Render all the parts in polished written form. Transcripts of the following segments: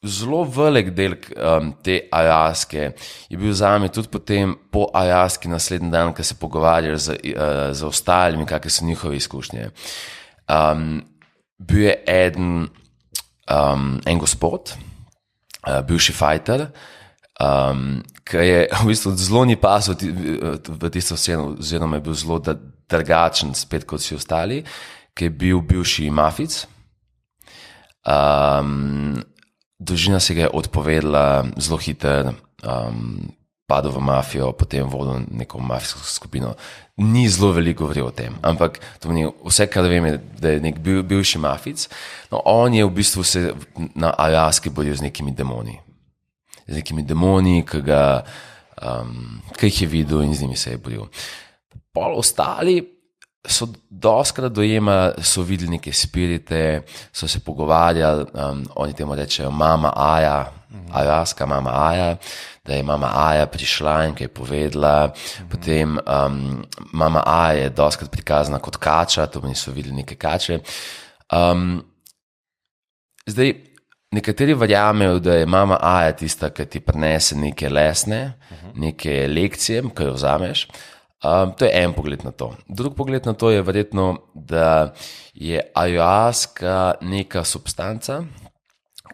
zelo velik del te Aljaske je bil zame tudi potem po Aljaski naslednji dan, ko se pogovarjaš z ostalimi, kakšne so njihove izkušnje. Bil je en gospod, bivši fighter, ki je v bistvu zelo ni pasal v tisto sceno, oziroma je bil zelo drugačen spet kot vsi ostali, ki je bil bivši mafic. Družina se ga je odpovedala zelo hitro, padel v mafijo, potem vodil neko mafijsko skupino. Ni zelo veliko govoril o tem, ampak to meni, vse, kar vem, je, da je nek bivši mafic. No, on je v bistvu se na Aljaski boril z nekimi demoni. Z nekimi demoni, ki jih je videl in z njimi se je boril. Pol ostali so doskrat dojemali, so videli neke spirite, so se pogovarjali, oni temu rečejo mama Aja, Aljaska mama Aja, da je mama Aja prišla in kaj je povedala. Potem mama Aja je doskrat prikazana kot kača, to meni so videli neke kače. Zdaj, nekateri verjamejo, da je mama Aja tista, ki ti prinese neke lesne, neke lekcije, ki jo vzameš. To je en pogled na to. Drug pogled na to je verjetno, da je Aljaska neka substanca,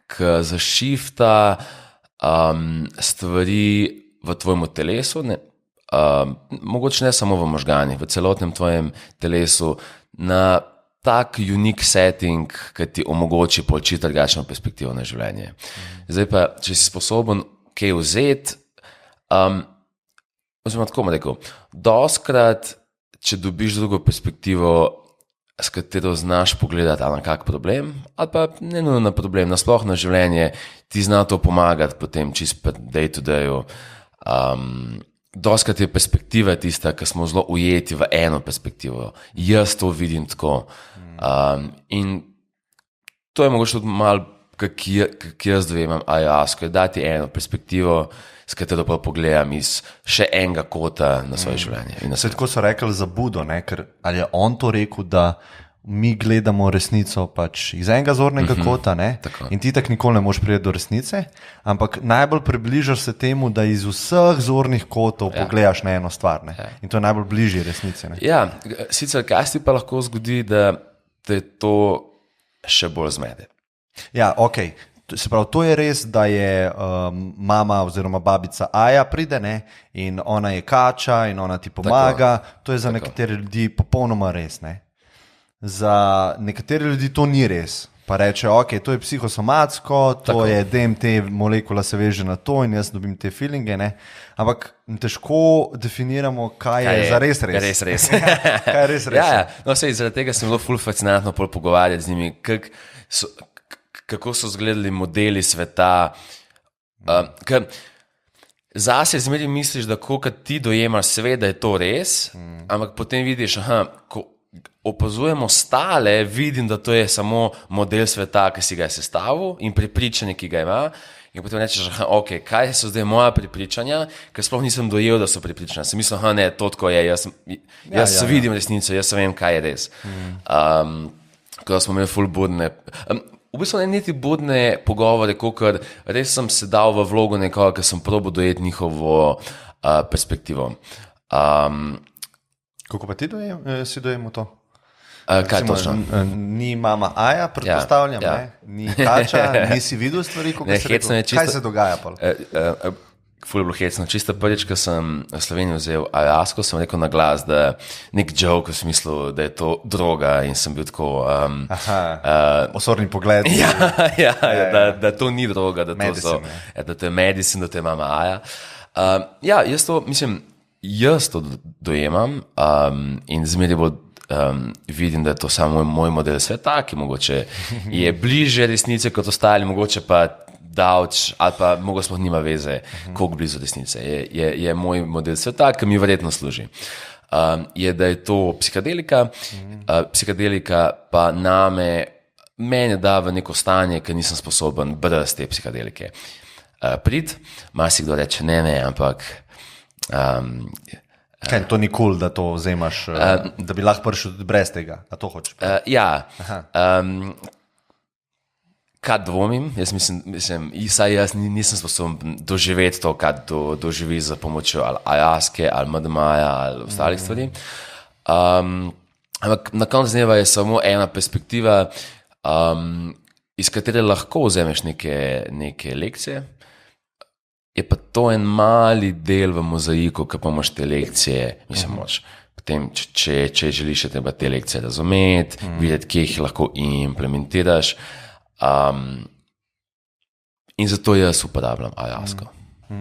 ki zašifta stvari v tvojem telesu, mogoče ne samo v možganih, v celotnem tvojem telesu, na tak unique setting, ki ti omogoči početi drugačno perspektivo na življenje. Zdaj pa, če si sposoben kaj vzeti, oziroma tako bom rekel, doskrat, če dobiš drugo perspektivo, s katero znaš pogledati ali na kak problem, ali pa ne nujno na problem, nasploh na življenje, ti zna to pomagati potem čisto day to dayu. Doskrat je perspektiva tista, ki smo zelo ujeti v eno perspektivo. Jaz to vidim tako. In to je mogoče tudi malo, kak jaz dojemam Aljasko, je dati eno perspektivo, s katero pa pogledam iz še enega kota na svoje življenje. Se tako so rekli za Budo, ne? Ker ali je on to rekel, da mi gledamo resnico pač iz enega zornega kota, ne? In ti tak nikoli ne moš priti do resnice, ampak najbolj približaš se temu, da iz vseh zornih kotov pogledaš na eno stvar, ne? In to je najbolj bližje resnice. Ne? Ja, sicer kaj se pa lahko zgodi, da te to še bolj zmede. Ja, okej. Se pravi, to je res, da je mama oziroma babica Aja pride, ne? In ona je kača in ona ti pomaga. To je za nekatere ljudi popolnoma res. Ne? Za nekatere ljudi to ni res. Pa reče, ok, to je psihosomatsko, to je DMT molekula se veže na to in jaz dobim te feelinge. Ne? Ampak težko definiramo, kaj je za res res. Res. Kaj je res res. Ja. No, sej, zaradi tega sem bilo ful fascinantno pogovarjati z njimi, kako so izgledali modeli sveta. Zase zmeri misliš, da ko ti dojemaš svet, da je to res, ampak potem vidiš, ko opazujemo stale, vidim, da to je samo model sveta, ki si ga je sestavil in prepričanje, ki ga ima. In potem rečeš, ok, kaj so zdaj moja prepričanja, ker sploh nisem dojel, da so prepričanja. Sem mislil, ne, to tako je, jaz vidim resnico, jaz vem, kaj je res. Ko smo imeli ful budne... V bistvu ne niti budne pogovore, ker res sem se dal v vlogo nekoga, ker sem probal dojeti njihovo perspektivo. Kako pa ti si dojemo to? Kaj točno? Ni mama Aja, predpostavljam, ne? Ni kača, nisi videl stvari, kaj se dogaja? Ful je bilo hecno. Čisto prvič, ko sem v Sloveniji vzel Aljasko, sem rekel na glas, da nek joke v smislu, da je to droga in sem bil tako... Osorni pogled. Da to ni droga, da to je medicine, da to je mama Aja. Jaz to dojemam in zmeraj vidim, da je to samo moj model sveta, ki mogoče je bliže resnice kot ostali, mogoče pa davč, ali pa mogoče sploh nima veze, koliko blizu resnice. Je moj model sveta, ki mi verjetno služi. Je, da je to psihadelika, psihadelika pa mene da v neko stanje, ki nisem sposoben brez te psihadelike. Marsikdo reče, ne, ampak... Kaj, to ni cool, da to vzemaš, da bi lahko prišel tudi brez tega, a to hočeš? Kaj dvomim, jaz mislim, jaz nisem sposoben doživeti to, kaj doživi z pomočjo ali Ayahuaske, ali MDMA-ja, ali ostalih stvari. Ampak na koncu dneva je samo ena perspektiva, iz katere lahko vzameš neke lekcije. Je pa to en mali del v mozaiku, ki pa imaš te lekcije, mislim, potem, če želiš te lekcije razumeti, videti, kje jih lahko implementiraš. In zato jaz uporabljam Ayahuasco.